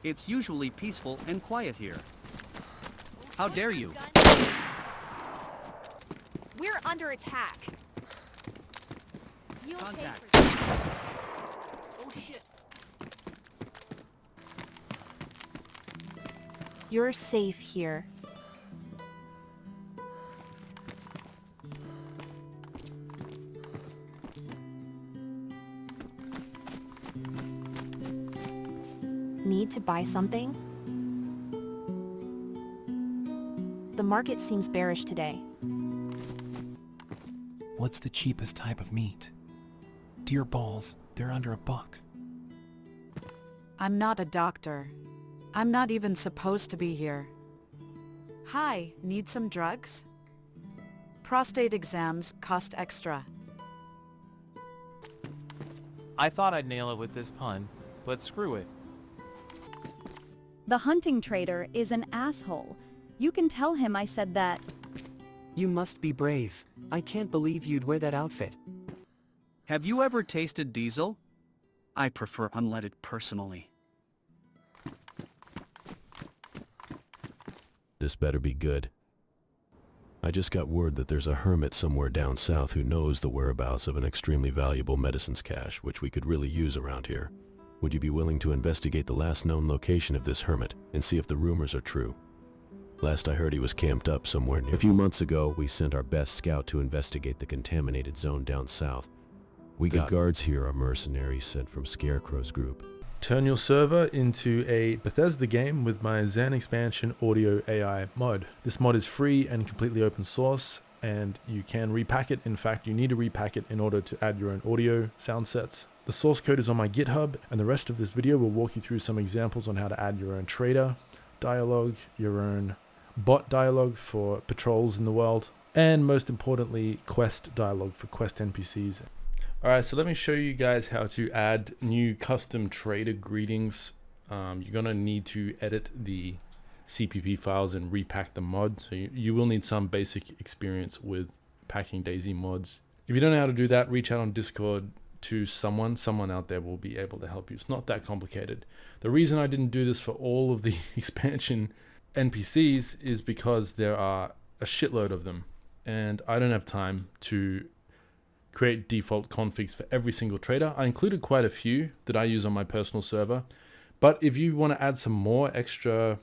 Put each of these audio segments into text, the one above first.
It's usually peaceful and quiet here. How dare you? We're under attack. You'll Contact. pay for this. Oh shit. You're safe here. Need to buy something? The market seems bearish today. What's the cheapest type of meat? Deer balls, they're under $1. I'm not a doctor. I'm not even supposed to be here. Hi, need some drugs? Prostate exams cost extra. I thought I'd nail it with this pun, but screw it. The hunting trader is an asshole. You can tell him I said that. You must be brave. I can't believe you'd wear that outfit. Have you ever tasted diesel? I prefer unleaded personally. This better be good. I just got word that there's a hermit somewhere down south who knows the whereabouts of an extremely valuable medicines cache, which we could really use around here. Would you be willing to investigate the last known location of this hermit and see if the rumors are true? Last I heard he was camped up somewhere near. A few months ago, we sent our best scout to investigate the contaminated zone down south. The guards here are mercenaries sent from Scarecrow's group. Turn your server into a Bethesda game with my DayZ Expansion Audio AI mod. This mod is free and completely open source, and you can repack it. In fact, you need to repack it in order to add your own audio sound sets. The source code is on my GitHub, and the rest of this video will walk you through some examples on how to add your own trader dialogue, your own bot dialogue for patrols in the world, and most importantly, quest dialogue for quest NPCs. Alright, so let me show you guys how to add new custom trader greetings. You're going to need to edit the CPP files and repack the mod, so you will need some basic experience with packing DayZ mods. If you don't know how to do that, reach out on Discord to someone out there will be able to help you. It's not that complicated. The reason I didn't do this for all of the expansion NPCs is because there are a shitload of them, and I don't have time to create default configs for every single trader. I included quite a few that I use on my personal server, but if you want to add some more extra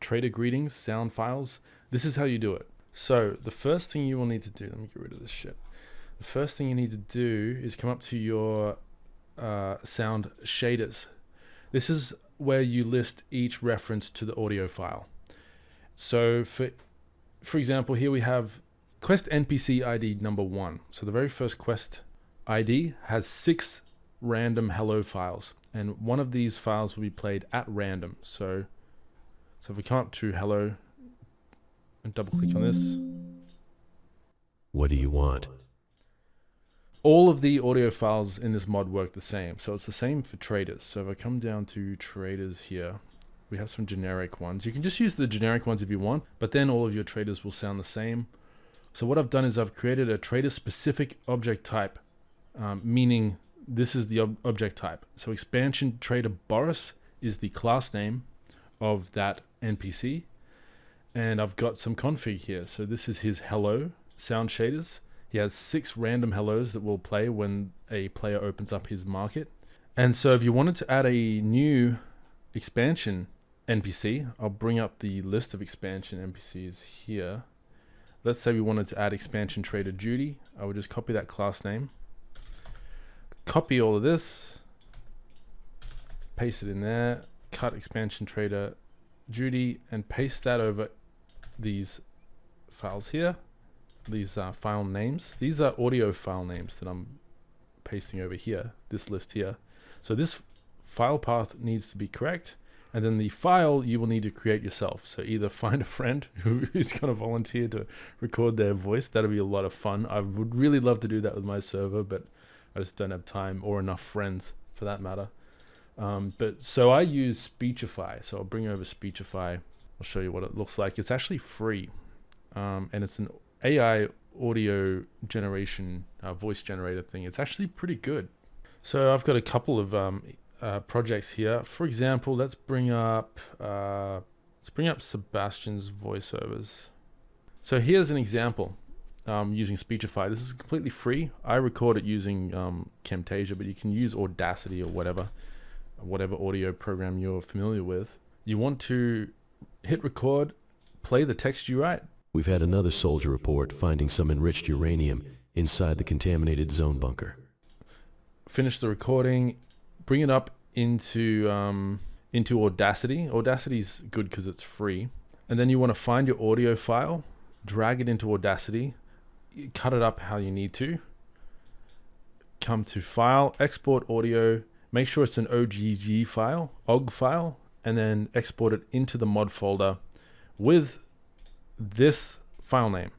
trader greetings sound files, this is how you do it. So the first thing you will need to do, let me get rid of this shit. The first thing you need to do is come up to your sound shaders. This is where you list each reference to the audio file. So for example, here we have quest NPC ID number 1. So the very first quest ID has 6 random hello files, and one of these files will be played at random. So if we come up to hello and double click on this. What do you want? All of the audio files in this mod work the same. So it's the same for traders. So if I come down to traders here, we have some generic ones. You can just use the generic ones if you want, but then all of your traders will sound the same. So what I've done is I've created a trader specific object type, meaning this is the object type. So expansion trader Boris is the class name of that NPC. And I've got some config here. So this is his hello sound shaders. He has 6 random hellos that will play when a player opens up his market. And so if you wanted to add a new expansion NPC, I'll bring up the list of expansion NPCs here. Let's say we wanted to add expansion trader Judy. I would just copy that class name, copy all of this, paste it in there, cut expansion trader Judy, and paste that over these files here. These are file names. These are audio file names that I'm pasting over here, this list here. So this file path needs to be correct, and then the file you will need to create yourself. So either find a friend who's going to volunteer to record their voice. That'll be a lot of fun. I would really love to do that with my server, but I just don't have time or enough friends for that matter. So I use Speechify. So I'll bring over Speechify. I'll show you what it looks like. It's actually free, and it's an AI audio generation voice generator thing. It's actually pretty good. So I've got a couple of projects here. For example, let's bring up Sebastian's voiceovers. So here's an example using Speechify. This is completely free. I record it using Camtasia, but you can use Audacity or whatever audio program you're familiar with. You want to hit record, play the text you write. We've had another soldier report finding some enriched uranium inside the contaminated zone bunker. Finish the recording, bring it up into Audacity. Audacity's good because it's free. And then you want to find your audio file, drag it into Audacity, cut it up how you need to. Come to File, Export Audio, make sure it's an OGG file, and then export it into the mod folder with this file name.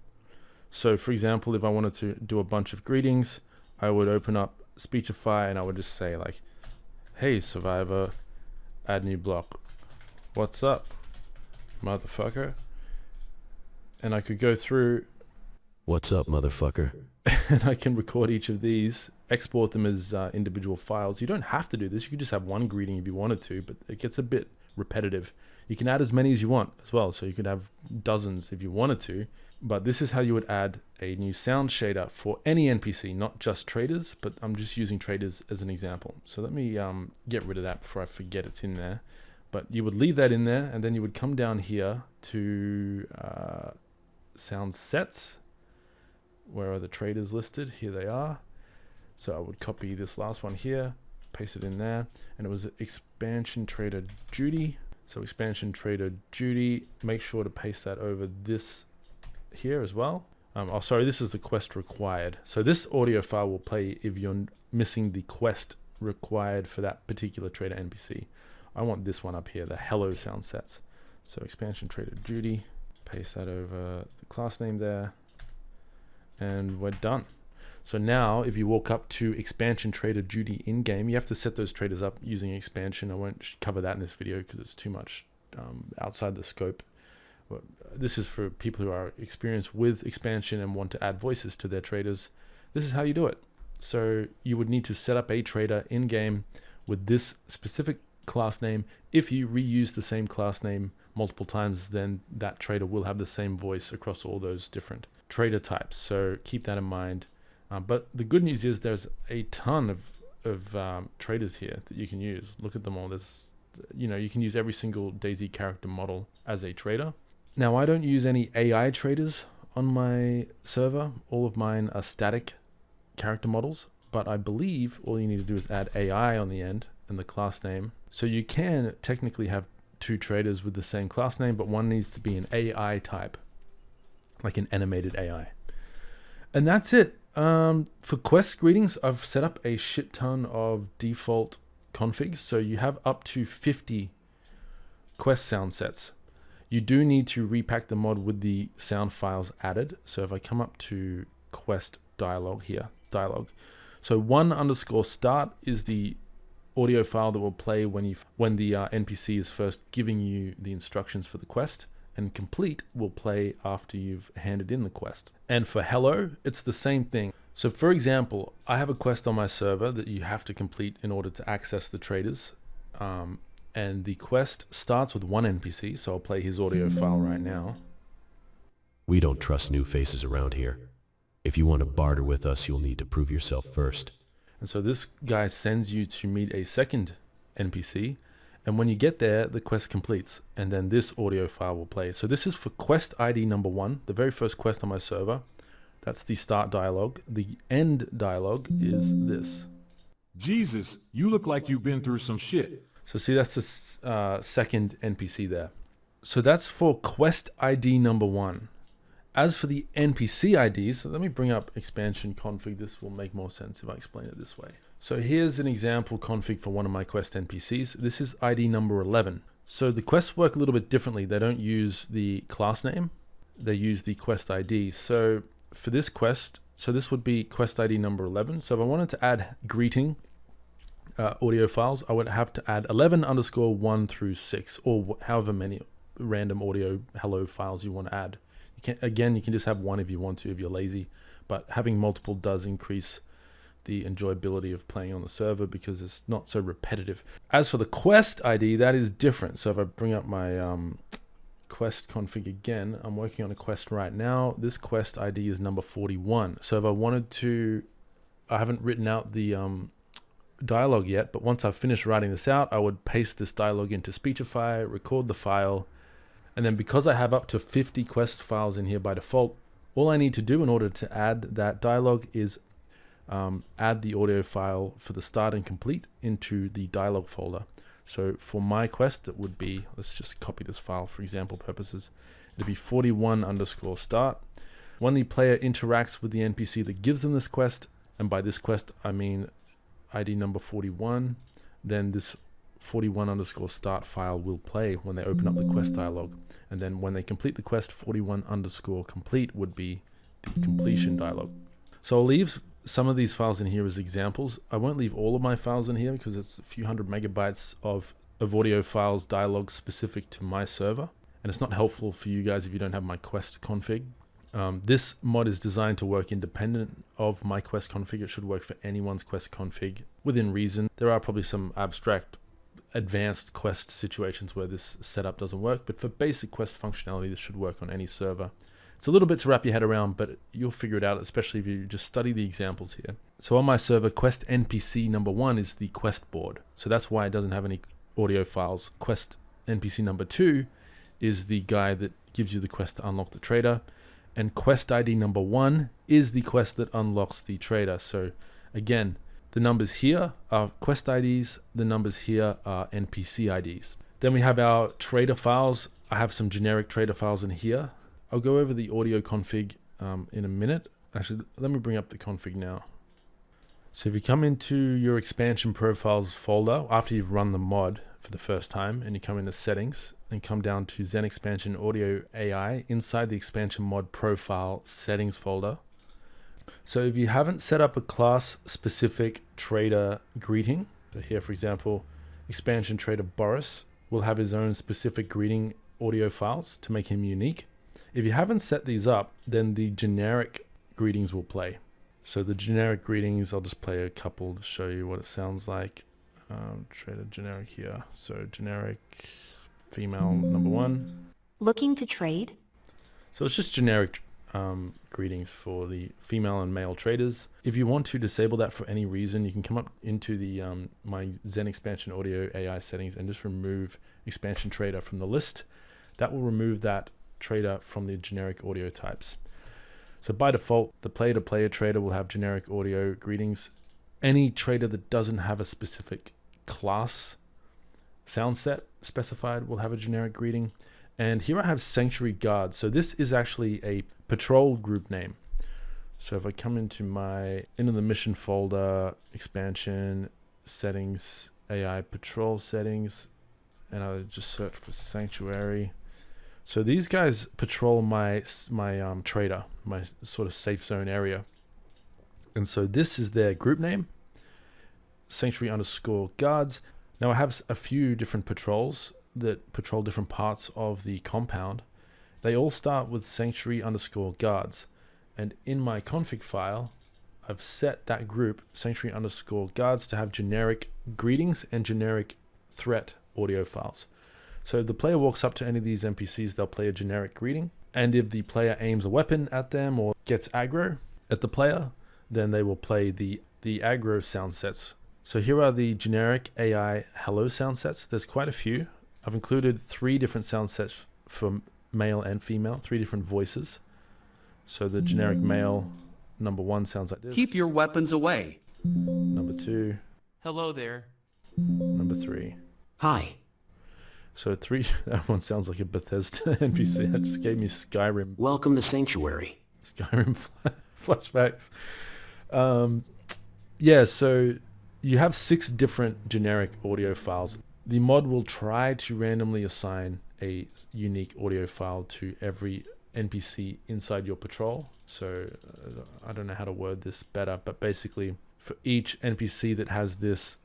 So for example, if I wanted to do a bunch of greetings, I would open up Speechify and I would just say like, hey survivor, add new block, what's up motherfucker, and I could go through, What's up, motherfucker? and I can record each of these, export them as individual files. You don't have to do this. You could just have one greeting if you wanted to, but it gets a bit repetitive. You can add as many as you want as well, so you could have dozens if you wanted to. But this is how you would add a new sound shader for any NPC, not just traders, but I'm just using traders as an example. So let me get rid of that before I forget it's in there. But you would leave that in there, and then you would come down here to sound sets. Where are the traders listed? Here they are. So I would copy this last one here, paste it in there, and it was expansion trader Judy. So expansion trader Judy, make sure to paste that over this here as well. Oh, sorry, this is the quest required. So this audio file will play if you're missing the quest required for that particular trader NPC. I want this one up here, the hello sound sets. So expansion trader Judy, paste that over the class name there, and we're done. So now if you walk up to expansion trader Judy in game, you have to set those traders up using expansion. I won't cover that in this video because it's too much outside the scope. This is for people who are experienced with expansion and want to add voices to their traders. This is how you do it. So you would need to set up a trader in game with this specific class name. If you reuse the same class name multiple times, then that trader will have the same voice across all those different trader types. So keep that in mind. But the good news is there's a ton of traders here that you can use. Look at them all. There's, you can use every single DayZ character model as a trader. Now, I don't use any AI traders on my server. All of mine are static character models, but I believe all you need to do is add AI on the end and the class name. So you can technically have two traders with the same class name, but one needs to be an AI type, like an animated AI. And that's it. For quest greetings, I've set up a shit ton of default configs. So you have up to 50 quest sound sets. You do need to repack the mod with the sound files added. So if I come up to quest dialogue here, dialogue. So 1_start is the audio file that will play when the NPC is first giving you the instructions for the quest, and complete will play after you've handed in the quest. And for hello, it's the same thing. So for example, I have a quest on my server that you have to complete in order to access the traders. And the quest starts with one NPC, so I'll play his audio file right now. We don't trust new faces around here. If you want to barter with us, you'll need to prove yourself first. And so this guy sends you to meet a second NPC, and when you get there, the quest completes, and then this audio file will play. So this is for quest ID number 1, the very first quest on my server. That's the start dialogue. The end dialogue is this. Jesus, you look like you've been through some shit. So see, that's the second NPC there. So that's for quest ID number 1. As for the NPC IDs, so let me bring up expansion config. This will make more sense if I explain it this way. So here's an example config for one of my quest NPCs. This is ID number 11. So the quests work a little bit differently. They don't use the class name. They use the quest ID. So for this quest, so this would be quest ID number 11. So if I wanted to add greeting audio files, I would have to add 11_1 through 6, or however many random audio hello files you want to add. You can just have one if you want to, if you're lazy, but having multiple does increase the enjoyability of playing on the server because it's not so repetitive. As for the quest ID, that is different. So if I bring up my quest config again, I'm working on a quest right now. This quest ID is number 41. So if I wanted to, I haven't written out the dialogue yet, but once I've finished writing this out, I would paste this dialogue into Speechify, record the file, and then because I have up to 50 quest files in here by default, all I need to do in order to add that dialogue is add the audio file for the start and complete into the dialogue folder. So for my quest, it would be, let's just copy this file for example purposes. It'd be 41_start. When the player interacts with the NPC that gives them this quest, and by this quest I mean ID number 41, then this 41_start file will play when they open up the quest dialogue. And then when they complete the quest, 41_complete would be the completion dialogue. So I'll leave some of these files in here as examples. I won't leave all of my files in here because it's a few hundred megabytes of audio files, dialogue specific to my server. And it's not helpful for you guys if you don't have my quest config. This mod is designed to work independent of my quest config. It should work for anyone's quest config within reason. There are probably some abstract advanced quest situations where this setup doesn't work, but for basic quest functionality, this should work on any server. It's a little bit to wrap your head around, but you'll figure it out, especially if you just study the examples here. So on my server, quest NPC number 1 is the quest board. So that's why it doesn't have any audio files. Quest NPC number 2 is the guy that gives you the quest to unlock the trader. And quest ID number 1 is the quest that unlocks the trader. So again, the numbers here are quest IDs, the numbers here are NPC IDs. Then we have our trader files. I have some generic trader files in here. I'll go over the audio config in a minute. Actually, let me bring up the config now. So if you come into your expansion profiles folder after you've run the mod for the first time, and you come into settings and come down to Zen Expansion Audio AI inside the expansion mod profile settings folder. So if you haven't set up a class specific trader greeting, so here for example, expansion trader Boris will have his own specific greeting audio files to make him unique. If you haven't set these up, then the generic greetings will play. So the generic greetings, I'll just play a couple to show you what it sounds like. Trader generic here. So generic female number 1. Looking to trade? So it's just generic greetings for the female and male traders. If you want to disable that for any reason, you can come up into the my Zen Expansion Audio AI settings and just remove expansion trader from the list. That will remove that trader from the generic audio types. So by default, the player-to-player trader will have generic audio greetings. Any trader that doesn't have a specific class sound set specified will have a generic greeting. And here I have Sanctuary Guard. So this is actually a patrol group name. So if I come into the mission folder, expansion, settings, AI patrol settings, and I just search for Sanctuary. So these guys patrol my trader, my sort of safe zone area. And so this is their group name, Sanctuary_guards. Now I have a few different patrols that patrol different parts of the compound. They all start with Sanctuary_guards. And in my config file, I've set that group Sanctuary_guards to have generic greetings and generic threat audio files. So if the player walks up to any of these NPCs, they'll play a generic greeting. And if the player aims a weapon at them or gets aggro at the player, then they will play the aggro sound sets. So here are the generic AI hello sound sets. There's quite a few. I've included 3 different sound sets for male and female, 3 different voices. So the generic male number 1 sounds like this. Keep your weapons away. Number 2. Hello there. Number 3. Hi. So 3, that one sounds like a Bethesda NPC. That just gave me Skyrim. Welcome to Sanctuary. Skyrim flashbacks. Yeah, so you have 6 different generic audio files. The mod will try to randomly assign a unique audio file to every NPC inside your patrol. So I don't know how to word this better, but basically for each NPC that has this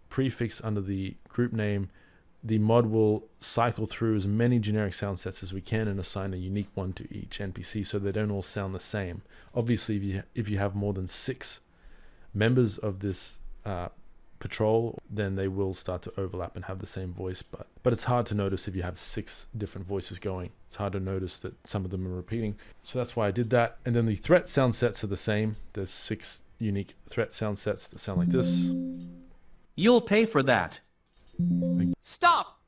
prefix under the group name, the mod will cycle through as many generic sound sets as we can and assign a unique one to each NPC so they don't all sound the same. Obviously, if you have more than 6 members of this patrol, then they will start to overlap and have the same voice. But it's hard to notice if you have 6 different voices going. It's hard to notice that some of them are repeating. So that's why I did that. And then the threat sound sets are the same. There's 6 unique threat sound sets that sound like this. You'll pay for that. Stop!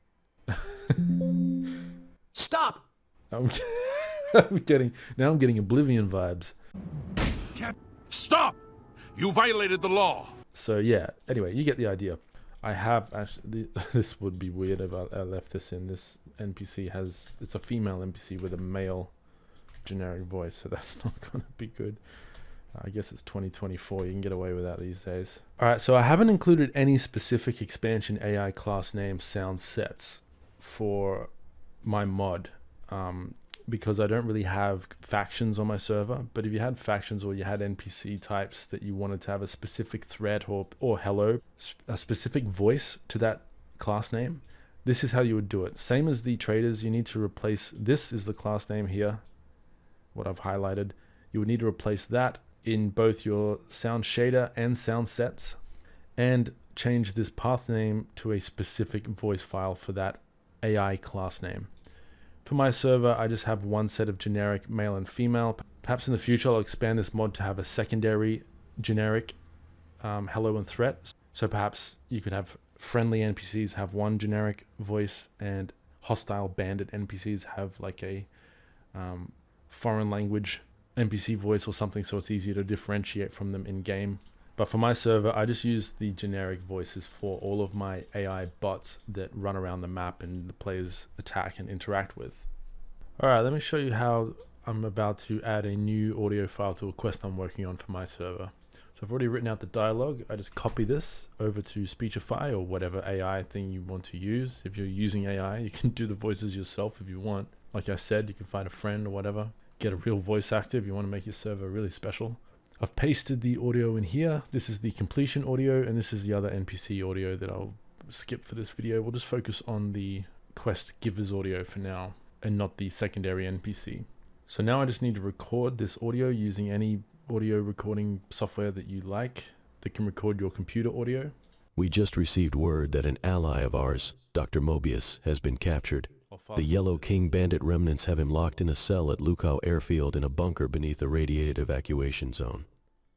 Stop! I'm getting Oblivion vibes. Stop! You violated the law. So yeah, anyway, you get the idea. I have actually, this would be weird if I left this in. This NPC it's a female NPC with a male generic voice, so that's not going to be good. I guess it's 2024, you can get away with that these days. Alright, so I haven't included any specific expansion AI class name sound sets for my mod, because I don't really have factions on my server. But if you had factions or you had NPC types that you wanted to have a specific threat or hello, a specific voice to that class name, this is how you would do it. Same as the traders, you need to replace, this is the class name here, what I've highlighted. You would need to replace that in both your sound shader and sound sets, and change this path name to a specific voice file for that AI class name. For my server, I just have one set of generic male and female. Perhaps in the future, I'll expand this mod to have a secondary generic hello and threat. So perhaps you could have friendly NPCs have one generic voice, and hostile bandit NPCs have like a foreign language NPC voice or something, so it's easier to differentiate from them in game. But for my server, I just use the generic voices for all of my AI bots that run around the map and the players attack and interact with. Alright, let me show you how I'm about to add a new audio file to a quest I'm working on for my server. So I've already written out the dialogue. I just copy this over to Speechify or whatever AI thing you want to use. If you're using AI, you can do the voices yourself if you want. Like I said, you can find a friend or whatever. Get a real voice actor if you want to make your server really special. I've pasted the audio in here. This is the completion audio, and this is the other NPC audio that I'll skip for this video. We'll just focus on the quest giver's audio for now, and not the secondary NPC. So now I just need to record this audio using any audio recording software that you like that can record your computer audio. We just received word that an ally of ours, Dr. Mobius, has been captured. The Yellow King bandit remnants have him locked in a cell at Lukow Airfield in a bunker beneath a radiated evacuation zone.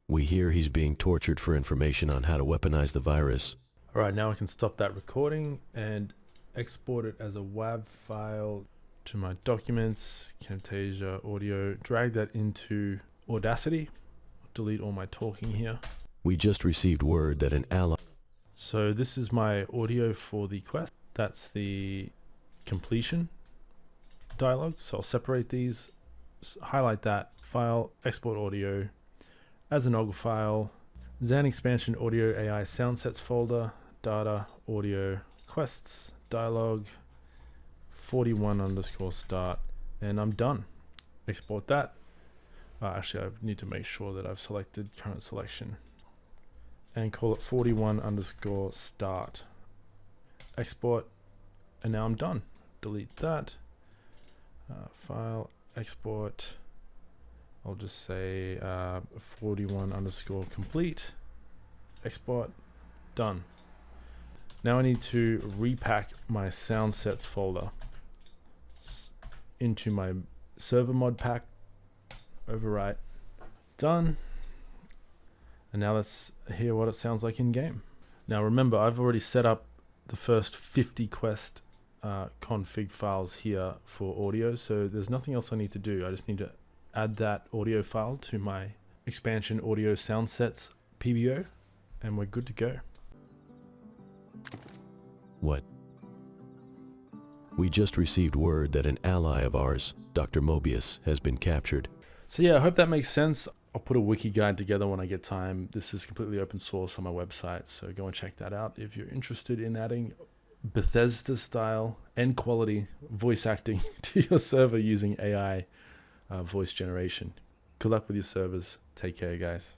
We hear he's being tortured for information on how to weaponize the virus. Alright, now I can stop that recording and export it as a WAV file to my documents, Camtasia audio, drag that into Audacity. Delete all my talking here. We just received word that an ally... So this is my audio for the quest. That's the completion dialogue. So I'll separate these, highlight that file, export audio as an OGG file, DayZ Expansion Audio AI sound sets folder, data, audio, quests, dialogue, 41_start, and I'm done. Export that. Actually, I need to make sure that I've selected current selection and call it 41_start. Export, and now I'm done. Delete that. File, export. I'll just say 41_complete. Export, done. Now I need to repack my sound sets folder into my server mod pack. Overwrite, done. And now let's hear what it sounds like in game. Now remember, I've already set up the first 50 quest config files here for audio, so there's nothing else I need to do. I just need to add that audio file to my expansion audio sound sets PBO, and we're good to go. What? We just received word that an ally of ours, Dr. Mobius, has been captured. So yeah, I hope that makes sense. I'll put a wiki guide together when I get time. This is completely open source on my website, so go and check that out if you're interested in adding Bethesda style and quality voice acting to your server using AI voice generation. Good luck with your servers. Take care, guys.